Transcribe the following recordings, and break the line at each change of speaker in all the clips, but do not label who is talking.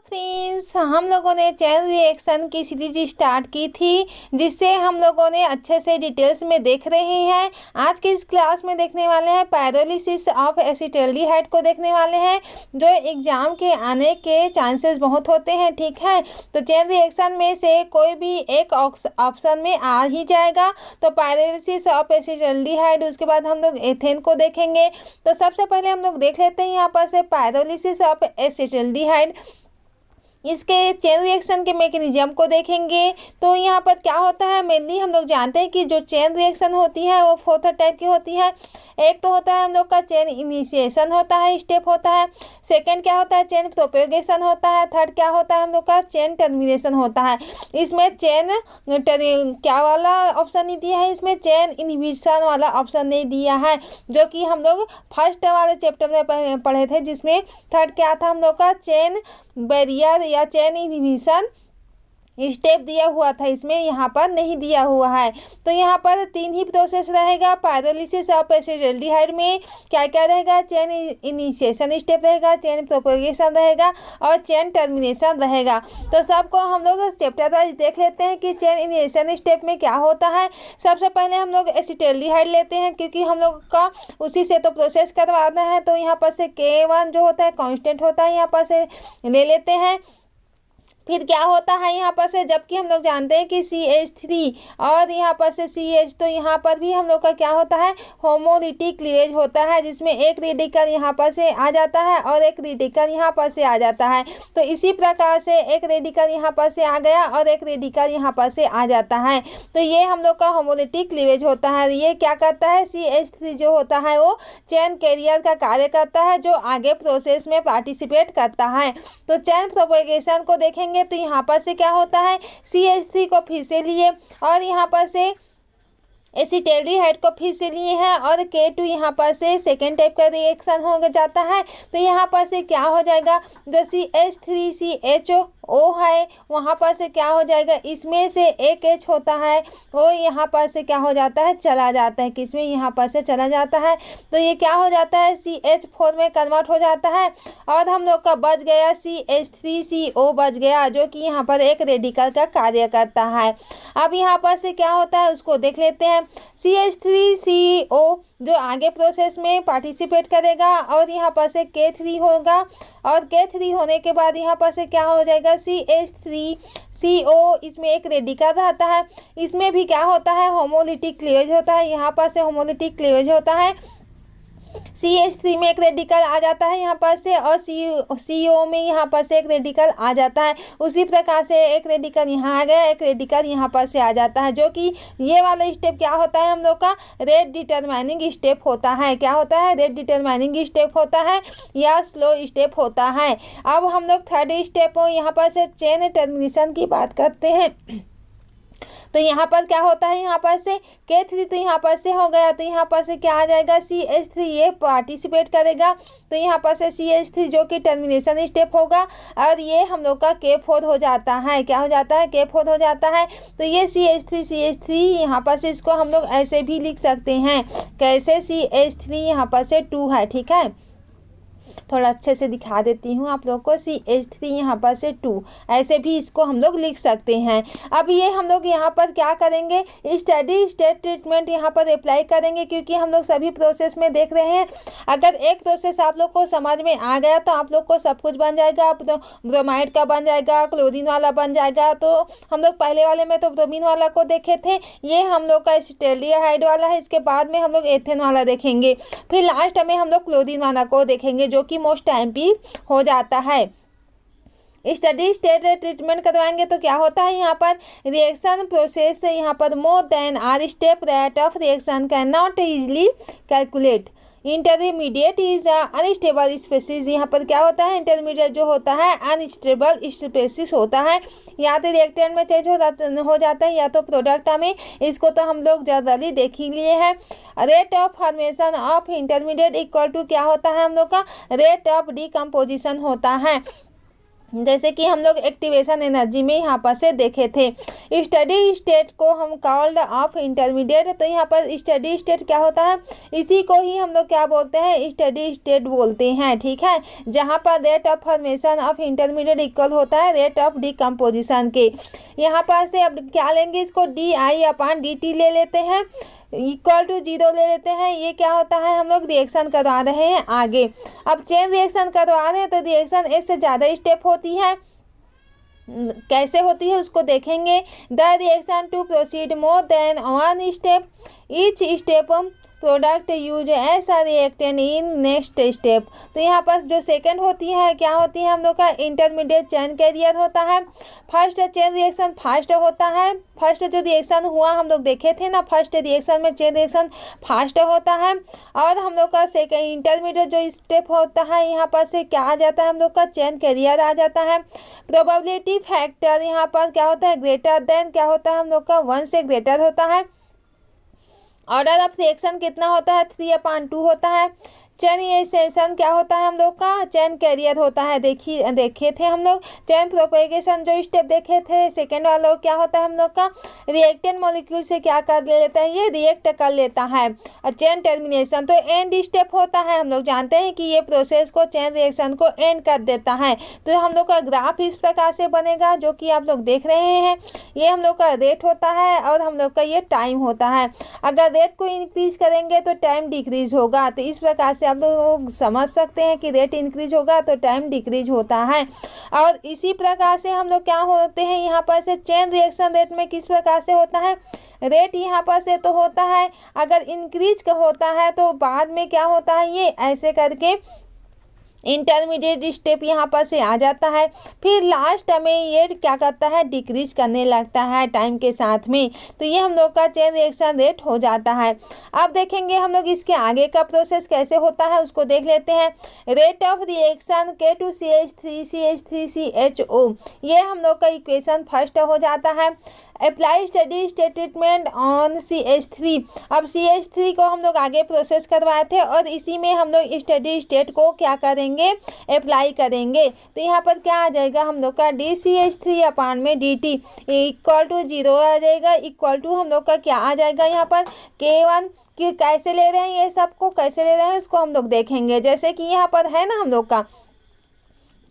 Friends, हम लोगों ने चेन रिएक्शन की सीरीज स्टार्ट की थी, जिससे हम लोगों ने अच्छे से डिटेल्स में देख रहे हैं। आज की इस क्लास में देखने वाले हैं पायरोलिसिस ऑफ एसिटाल्डिहाइड को देखने वाले हैं, जो एग्जाम के आने के चांसेस बहुत होते हैं। ठीक है, तो चेन रिएक्शन में से कोई भी एक ऑप्शन में आ ही जाएगा। तो पायरोलिसिस ऑफ एसिटाल्डिहाइड, उसके बाद हम लोग एथेन को देखेंगे। तो सबसे पहले हम लोग देख लेते हैं यहाँ पर से पायरोलिसिस ऑफ एसिटाल्डिहाइड, इसके चेन रिएक्शन के मैकेनिज्म को देखेंगे। तो यहाँ पर क्या होता है, मेनली हम लोग जानते हैं कि जो चेन रिएक्शन होती है वो 4 टाइप की होती है। एक तो होता है हम लोग का चेन इनिशिएशन होता है, स्टेप होता है। सेकंड क्या होता है, चेन प्रोपेगेशन होता है। थर्ड क्या होता है हम लोग का, चेन टर्मिनेशन होता है। इसमें चेन क्या वाला ऑप्शन नहीं दिया है, इसमें चेन इनहिबिशन वाला ऑप्शन नहीं दिया है, जो कि हम लोग फर्स्ट वाले चैप्टर में पढ़े थे, जिसमें थर्ड क्या था हम लोग का, चेन बैरियर या चेन इनहिबिशन स्टेप दिया हुआ था। इसमें यहाँ पर नहीं दिया हुआ है। तो यहाँ पर 3 ही प्रोसेस रहेगा। पायरोलिसिस ऑफ एसिटाल्डिहाइड में क्या क्या रहेगा, चेन इनिशिएशन स्टेप रहेगा, चेन प्रोपेगेशन रहेगा और चेन टर्मिनेशन रहेगा। तो सबको हम लोग चैप्टर वाइज देख लेते हैं कि चेन इनिशिएशन स्टेप में क्या होता है। सबसे पहले हम लोग एसिटाल्डिहाइड लेते हैं, क्योंकि हम लोग का उसी से तो प्रोसेस करवाना है। तो यहाँ पर से K1 जो होता है कांस्टेंट होता है, यहाँ पर से ले लेते हैं। फिर क्या होता है यहाँ पर से, जबकि हम लोग जानते हैं कि CH3 और यहाँ पर से CH, तो यहाँ पर भी हम लोग का क्या होता है, होमोलिटिक क्लीवेज होता है, जिसमें एक रेडिकल यहाँ पर से आ जाता है और एक रेडिकल यहाँ पर से आ जाता है। तो इसी प्रकार से एक रेडिकल यहाँ पर से आ गया और एक रेडिकल यहाँ पर से आ जाता है। तो ये हम लोग का होमोलिटिक क्लीवेज होता है। ये क्या करता है, CH3 जो होता है वो चेन कैरियर का कार्य करता है, जो आगे प्रोसेस में पार्टिसिपेट करता है। तो चेन प्रोपेगेशन को देखेंगे तो यहाँ पर से क्या होता है, CH3 को फिर से लिए और यहाँ पर से एसिटाल्डिहाइड को फिर से लिए हैं और K2 यहाँ पर से सेकेंड टाइप का रिएक्शन हो जाता है। तो यहाँ पर से क्या हो जाएगा, जो CH3CHO है वहाँ पर से क्या हो जाएगा, इसमें से एक H होता है वो यहाँ पर से क्या हो जाता है, चला जाता है। किसमें, यहाँ पर से चला जाता है। तो ये क्या हो जाता है, CH4 में कन्वर्ट हो जाता है और हम लोग का बच गया CH3CO बच गया, जो कि यहाँ पर एक रेडिकल का कार्य करता है। अब यहाँ पर से क्या होता है उसको देख लेते हैं। CH3CO जो आगे प्रोसेस में पार्टिसिपेट करेगा और यहाँ पर से K3 होगा और K3 होने के बाद यहाँ पर से क्या हो जाएगा, CH3CO, इसमें एक रेडिकल रहता है। इसमें भी क्या होता है, होमोलिटिक क्लीवेज होता है। यहाँ पर से होमोलिटिक क्लीवेज होता है, CH3 में एक रेडिकल आ जाता है यहाँ पर से और CO में यहाँ पर से एक रेडिकल आ जाता है। उसी प्रकार से एक रेडिकल यहाँ आ गया, एक रेडिकल यहाँ पर से आ जाता है, जो कि ये वाला स्टेप क्या होता है हम लोग का, रेट डिटरमाइनिंग स्टेप होता है। क्या होता है, रेट डिटरमाइनिंग स्टेप होता है या स्लो स्टेप होता है। अब हम लोग थर्ड स्टेप यहाँ पर से चेन टर्मिनेशन की बात करते हैं। तो यहाँ पर क्या होता है, यहाँ पर से K3 तो यहाँ पर से हो गया, तो यहाँ पर से क्या आ जाएगा, CH3 ये पार्टिसिपेट करेगा। तो यहाँ पर से CH3 जो कि टर्मिनेशन स्टेप होगा और ये हम लोग का K4 हो जाता है। क्या हो जाता है, K4 हो जाता है। तो ये CH3 यहाँ पर से इसको हम लोग ऐसे भी लिख सकते हैं, कैसे, CH3 यहाँ पर से 2 है। ठीक है, थोड़ा अच्छे से दिखा देती हूँ आप लोग को। CH3 यहाँ पर से 2, ऐसे भी इसको हम लोग लिख सकते हैं। अब ये हम लोग यहाँ पर क्या करेंगे, स्टडी स्टेट ट्रीटमेंट यहाँ पर अप्लाई करेंगे, क्योंकि हम लोग सभी प्रोसेस में देख रहे हैं। अगर एक प्रोसेस आप लोग को समझ में आ गया तो आप लोग को सब कुछ बन जाएगा। ब्रोमाइड का बन जाएगा, क्लोरीन वाला बन जाएगा। तो हम लोग पहले वाले में तो ब्रोमीन वाला को देखे थे, ये हम लोग का एसिटाल्डिहाइड वाला है। इसके बाद में हम लोग एथेन वाला देखेंगे, फिर लास्ट में हम लोग क्लोरीन वाला को देखेंगे, जो कि मोस्ट टाइम भी हो जाता है। स्टडी स्टेट ट्रीटमेंट करवाएंगे तो क्या होता है, यहाँ पर रिएक्शन प्रोसेस से यहाँ पर more than are step rate of reaction can not easily calculate. Intermediate is unstable species, यहाँ पर क्या होता है, इंटरमीडिएट जो होता है अनस्टेबल स्पेसिस होता है। या तो रिएक्टेंट में चेंज हो जाता है या तो प्रोडक्ट में। इसको तो हम लोग जनरली देख ही लिए हैं। Rate of formation of intermediate equal to क्या होता है हम लोग का, रेट ऑफ डिकम्पोजिशन होता है। जैसे कि हम लोग एक्टिवेशन एनर्जी में यहाँ पर से देखे थे। स्टडी स्टेट को हम कॉल्ड ऑफ इंटरमीडिएट, तो यहाँ पर स्टडी स्टेट क्या होता है, इसी को ही हम लोग क्या बोलते हैं, स्टडी स्टेट बोलते हैं। ठीक है, जहाँ पर rate of formation of intermediate equal होता है रेट ऑफ डिकम्पोजिशन के। यहाँ पर से अब क्या लेंगे, इसको DI/dt ले लेते हैं, इक्वल टू 0 ले लेते हैं। ये क्या होता है, हम लोग रिएक्शन करवा रहे हैं आगे। अब चेन रिएक्शन करवा रहे हैं तो रिएक्शन एक से ज़्यादा स्टेप होती है, कैसे होती है उसको देखेंगे। The reaction to proceed more than one step, each step product use as a reactant in next step. तो यहाँ पर जो सेकंड होती है क्या होती है, हम लोग का इंटरमीडिएट चेन कैरियर होता है। फर्स्ट चेन रिएक्शन फास्ट होता है, फर्स्ट जो रिएक्शन हुआ हम लोग देखे थे ना, फर्स्ट रिएक्शन में चेन रिएक्शन फास्ट होता है। और हम लोग का सेकंड इंटरमीडिएट जो स्टेप होता है यहाँ पर से क्या आ जाता है, हम लोग का चेन कैरियर आ जाता है। प्रोबेबिलिटी फैक्टर यहाँ पर क्या होता है, ग्रेटर देन क्या होता है, हम लोग का 1 से ग्रेटर होता है। ऑर्डर ऑफ रिएक्शन कितना होता है, 3/2 होता है। चेन इनिशिएशन क्या होता है, हम लोग का चेन कैरियर होता है। देखे थे हम लोग चेन प्रोपेगेशन जो स्टेप देखे थे, सेकेंड वाला क्या होता है, हम लोग का रिएक्टेंट मॉलिक्यूल से क्या कर लेता है, ये रिएक्ट कर लेता है। और चेन टर्मिनेशन तो एंड स्टेप होता है, हम लोग जानते हैं कि ये प्रोसेस को चेन रिएक्शन को एंड कर देता है। तो हम लोग का ग्राफ इस प्रकार से बनेगा जो कि आप लोग देख रहे हैं। ये हम लोग का रेट होता है और हम लोग का ये टाइम होता है। अगर रेट को इंक्रीज करेंगे तो टाइम डिक्रीज होगा। तो इस प्रकार से आप लोग समझ सकते हैं कि रेट इंक्रीज होगा तो टाइम डिक्रीज होता है। और इसी प्रकार से हम लोग क्या होते हैं, यहाँ पर से चेन रिएक्शन रेट में किस प्रकार से होता है, रेट यहाँ पर से तो होता है, अगर इंक्रीज का होता है तो बाद में क्या होता है, ये ऐसे करके इंटरमीडिएट स्टेप यहाँ पर से आ जाता है। फिर लास्ट में ये क्या करता है, डिक्रीज करने लगता है टाइम के साथ में। तो ये हम लोग का चेन रिएक्शन रेट हो जाता है। अब देखेंगे हम लोग इसके आगे का प्रोसेस कैसे होता है उसको देख लेते हैं। रेट ऑफ रिएक्शन K2CH3CH3CHO, ये हम लोग का इक्वेशन फर्स्ट हो जाता है। Apply steady state treatment on CH3, अब CH3 को हम लोग आगे प्रोसेस करवाए थे और इसी में हम लोग स्टडी स्टेट को क्या करेंगे, अप्लाई करेंगे। तो यहाँ पर क्या आ जाएगा, हम लोग का dCH3/dt इक्वल टू 0 आ जाएगा, इक्वल टू हम लोग का क्या आ जाएगा, यहाँ पर K1 कि कैसे ले रहे हैं, ये सबको कैसे ले रहे हैं उसको हम लोग देखेंगे। जैसे कि यहाँ पर है ना, हम लोग का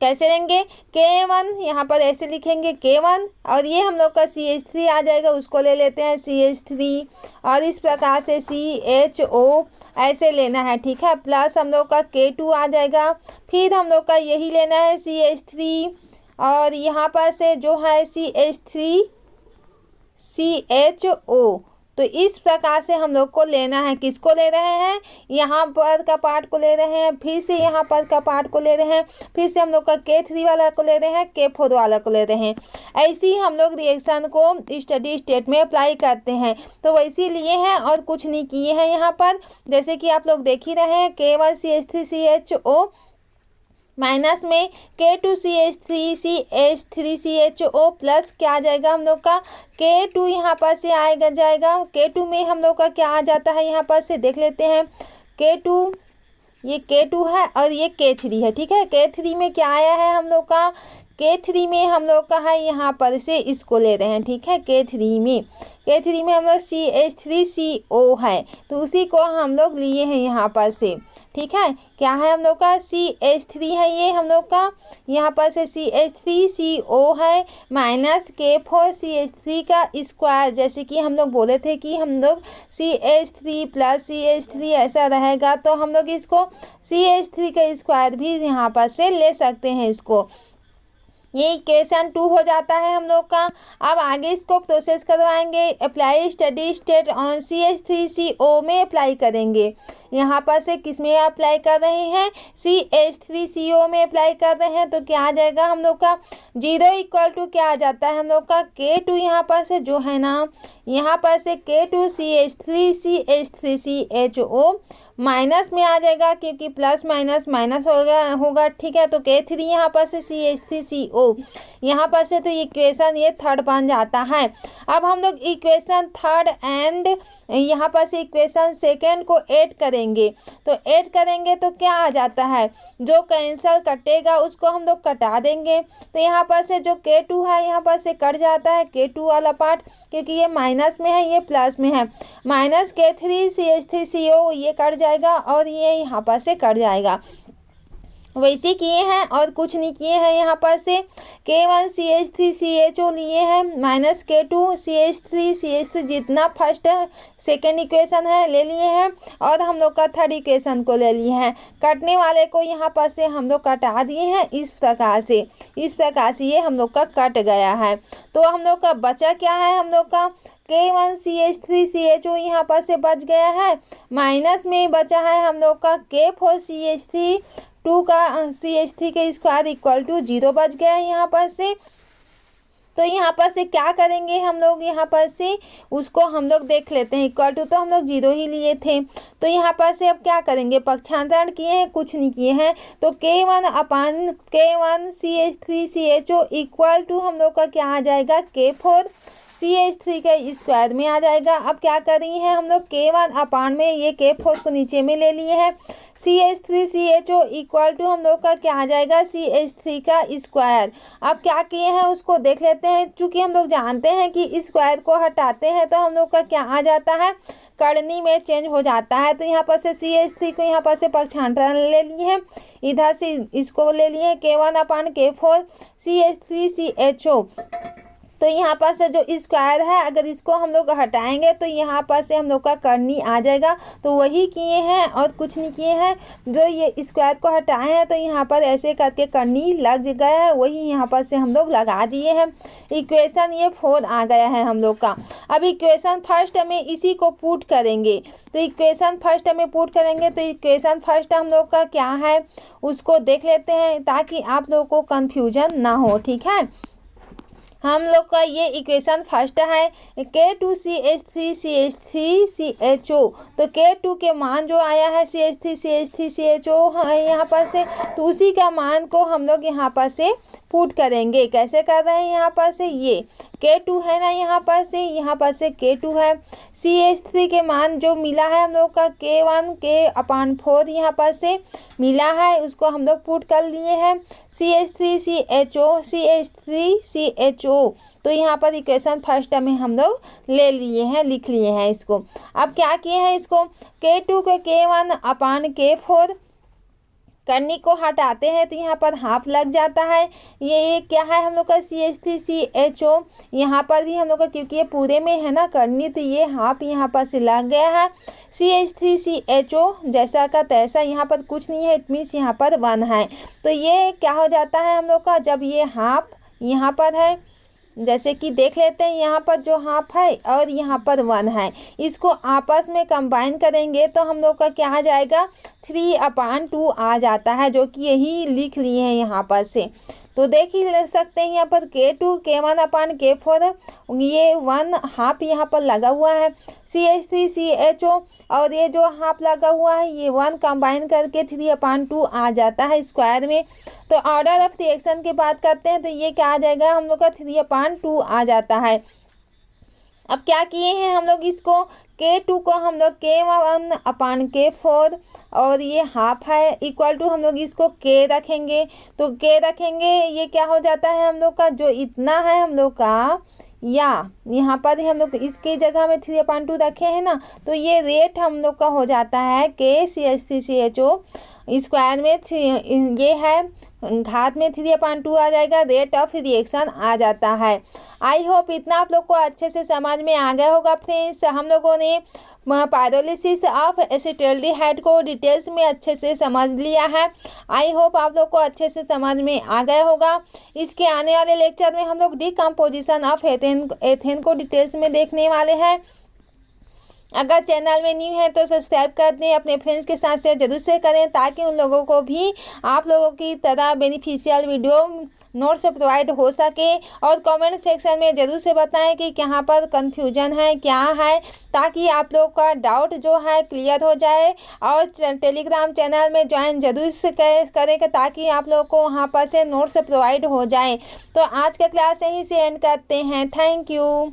कैसे लेंगे, K1 यहाँ पर ऐसे लिखेंगे K1, और ये हम लोग का CH3 आ जाएगा, उसको ले लेते हैं CH3, और इस प्रकार से CHO ऐसे लेना है। ठीक है, प्लस हम लोग का K2 आ जाएगा, फिर हम लोग का यही लेना है CH3, और यहाँ पर से जो है CH3CHO। तो इस प्रकार से हम लोग को लेना है, किसको ले रहे हैं, यहाँ पर का पार्ट को ले रहे हैं, फिर से यहाँ पर का पार्ट को ले रहे हैं, फिर से हम लोग का K3 वाला को ले रहे हैं, K4 वाला को ले रहे हैं। ऐसे ही हम लोग रिएक्शन को स्टडी स्टेट में अप्लाई करते हैं। तो वैसे लिए हैं और कुछ नहीं किए हैं यहाँ पर, जैसे कि आप लोग देख ही रहे हैं। K1CH3CHO माइनस में K2CH3CH3CHO प्लस क्या आ जाएगा, हम लोग का K2 यहाँ पर से आएगा जाएगा। K2 में हम लोग का क्या आ जाता है, यहाँ पर से देख लेते हैं। K2, ये K2 है और ये K3 है। ठीक है, K3 में क्या आया है, हम लोग का K3 में हम लोग का है, यहाँ पर से इसको ले रहे हैं। ठीक है, K3 में हम लोग CH3CO है, तो उसी को हम लोग लिए हैं यहाँ पर से। ठीक है, क्या है, हम लोग का CH3 है, ये हम लोग का यहाँ पर से CH3CO है, माइनस K4CH3 का स्क्वायर। जैसे कि हम लोग बोले थे कि हम लोग CH3 प्लस CH3 ऐसा रहेगा, तो हम लोग इसको CH3 का स्क्वायर भी यहाँ पर से ले सकते हैं इसको। ये इक्वेशन 2 हो जाता है हम लोग का। अब आगे इसको प्रोसेस करवाएंगे। Apply steady state on CH3CO में अप्लाई करेंगे। यहाँ पर से किस में अप्लाई कर रहे हैं, CH3CO में अप्लाई कर रहे हैं। तो क्या आ जाएगा, हम लोग का 0 इक्वल टू क्या आ जाता है, हम लोग का K2 यहाँ पर से जो है ना, यहाँ पर से K2CH3CH3CHO माइनस में आ जाएगा क्योंकि प्लस माइनस माइनस होगा ठीक है। तो K3 यहाँ पर से CH3CO यहाँ पर से, तो इक्वेशन ये थर्ड बन जाता है। अब हम लोग इक्वेशन थर्ड एंड यहाँ पर से इक्वेशन सेकेंड को ऐड करेंगे। तो ऐड करेंगे तो क्या आ जाता है, जो कैंसल कटेगा उसको हम लोग कटा देंगे। तो यहाँ पर से जो K2 है यहाँ पर से कट जाता है, K2 वाला पार्ट, क्योंकि ये माइनस में है ये प्लस में है। माइनस K3 CH3CO ये कट जाएगा और ये यहाँ पर से कट जाएगा। वैसे किए हैं और कुछ नहीं किए हैं। यहाँ पर से K1 CH3CHO लिए हैं, माइनस K2 CH3 जितना फर्स्ट सेकेंड इक्वेशन है ले लिए हैं और हम लोग का थर्ड इक्वेशन को ले लिए हैं। कटने वाले को यहाँ पर से हम लोग कटा दिए हैं इस प्रकार से ये हम लोग का कट गया है। तो हम लोग का बचा क्या है, हम लोग का K1 CH3CHO यहाँ पर से बच गया है, माइनस में बचा है हम लोग का K4 CH3 का CH3 के स्क्वायर इक्वल टू 0 बच गया है यहाँ पर से। तो यहाँ पर से क्या करेंगे हम लोग, यहाँ पर से उसको हम लोग देख लेते हैं। इक्वल टू तो हम लोग 0 ही लिए थे, तो यहाँ पर से अब क्या करेंगे, पक्षांतरण किए हैं, कुछ नहीं किए हैं। तो K1 CH3CHO इक्वल टू हम लोग का क्या आ जाएगा, K4 CH3 के स्क्वायर में आ जाएगा। अब क्या कर रही हैं हम लोग, K1 अपान में ये K4 को नीचे में ले लिए हैं। CH3CHO इक्वल टू हम लोग का क्या आ जाएगा, CH3 का स्क्वायर। अब क्या किए हैं उसको देख लेते हैं। चूँकि हम लोग जानते हैं कि स्क्वायर को हटाते हैं तो हम लोग का क्या आ जाता है, करनी में चेंज हो जाता है। तो यहाँ पर से CH3 को यहाँ पर से पक्षांतरण ले लिए हैं, इधर से इसको ले लिए हैं K1 अपान K4 CH3CHO। तो यहाँ पर से जो स्क्वायर है अगर इसको हम लोग हटाएंगे तो यहाँ पर से हम लोग का करनी आ जाएगा। तो वही किए हैं और कुछ नहीं किए हैं। जो ये स्क्वायर को हटाए हैं तो यहाँ पर ऐसे करके करनी लग गया है, वही यहाँ पर से हम लोग लगा दिए हैं। इक्वेशन ये 4 आ गया है हम लोग का। अब इक्वेशन फर्स्ट में इसी को पुट करेंगे। तो इक्वेशन फर्स्ट में पुट करेंगे तो इक्वेशन फर्स्ट हम लोग का क्या है उसको देख लेते हैं, ताकि आप लोगों को कन्फ्यूजन ना हो, ठीक है। हम लोग का ये इक्वेशन फर्स्ट है K2 CH3 CH3CHO। तो K2 के मान जो आया है CH3 CH3CHO है यहाँ पर से, तो उसी का मान को हम लोग यहाँ पर से पुट करेंगे। कैसे कर रहे हैं, यहाँ पर से ये K2 है ना, यहाँ पर से K2 है। CH3 के मान जो मिला है हम लोग का K1 K/4 यहाँ पर से मिला है, उसको हम लोग पुट कर लिए हैं। CH3CHO तो यहाँ पर इक्वेशन फर्स्ट में हम लोग ले लिए हैं, लिख लिए हैं इसको। अब क्या किए हैं, इसको K2 को K1 अपान K4 करनी को हटाते हैं तो यहाँ पर हाफ लग जाता है। ये क्या है हम लोग का CH3CHO, यहाँ पर भी हम लोग का क्योंकि ये पूरे में है ना करनी, तो ये हाफ यहाँ पर से लग गया है। CH3CHO जैसा का तैसा, यहाँ पर कुछ नहीं है, इट मीन्स यहाँ पर 1 है। तो ये क्या हो जाता है हम लोग का, जब ये हाफ यहाँ पर है, जैसे कि देख लेते हैं यहाँ पर जो हाफ है और यहाँ पर 1 है, इसको आपस में कंबाइन करेंगे तो हम लोग का क्या आ जाएगा, 3/2 आ जाता है, जो कि यही लिख लिए हैं यहाँ पर से। तो देख ही ले सकते हैं यहाँ पर K2 K1 अपान K4 ये 1 हाफ यहाँ पर लगा हुआ है। CH3CHO और ये जो हाफ लगा हुआ है ये 1 कंबाइन करके 3/2 आ जाता है स्क्वायर में। तो ऑर्डर ऑफ रिएक्शन की बात करते हैं तो ये क्या आ जाएगा हम लोग का 3/2 आ जाता है। अब क्या किए हैं हम लोग, इसको K2 को हम लोग K1 अपान K4 और ये हाफ है इक्वल टू हम लोग इसको K रखेंगे। तो K रखेंगे ये क्या हो जाता है हम लोग का, जो इतना है हम लोग का, या यहाँ पर हम लोग इसकी जगह में 3/2 रखे हैं ना, तो ये रेट हम लोग का हो जाता है KCH3CHO स्क्वायर में ये है घात में 3/2 आ जाएगा, रेट ऑफ रिएक्शन आ जाता है। आई होप इतना आप लोग को अच्छे से समझ में आ गया होगा फ्रेंड्स। हम लोगों ने पायरोलिसिस ऑफ एसिटाल्डिहाइड को डिटेल्स में अच्छे से समझ लिया है। आई होप आप लोग को अच्छे से समझ में आ गया होगा। इसके आने वाले लेक्चर में हम लोग डिकम्पोजिशन ऑफ एथेन को डिटेल्स में देखने वाले हैं। अगर चैनल में न्यू है तो सब्सक्राइब कर दें, अपने फ्रेंड्स के साथ शेयर जरूर से करें ताकि उन लोगों को भी आप लोगों की तरह बेनिफिशियल वीडियो नोट्स प्रोवाइड हो सके। और कमेंट सेक्शन में ज़रूर से बताएं कि कहाँ पर कंफ्यूजन है, क्या है, ताकि आप लोग का डाउट जो है क्लियर हो जाए। और टेलीग्राम चैनल में ज्वाइन जरूर से करें ताकि आप लोग को वहाँ पर से नोट्स प्रोवाइड हो जाए। तो आज का क्लास यहीं से एंड करते हैं। Thank you.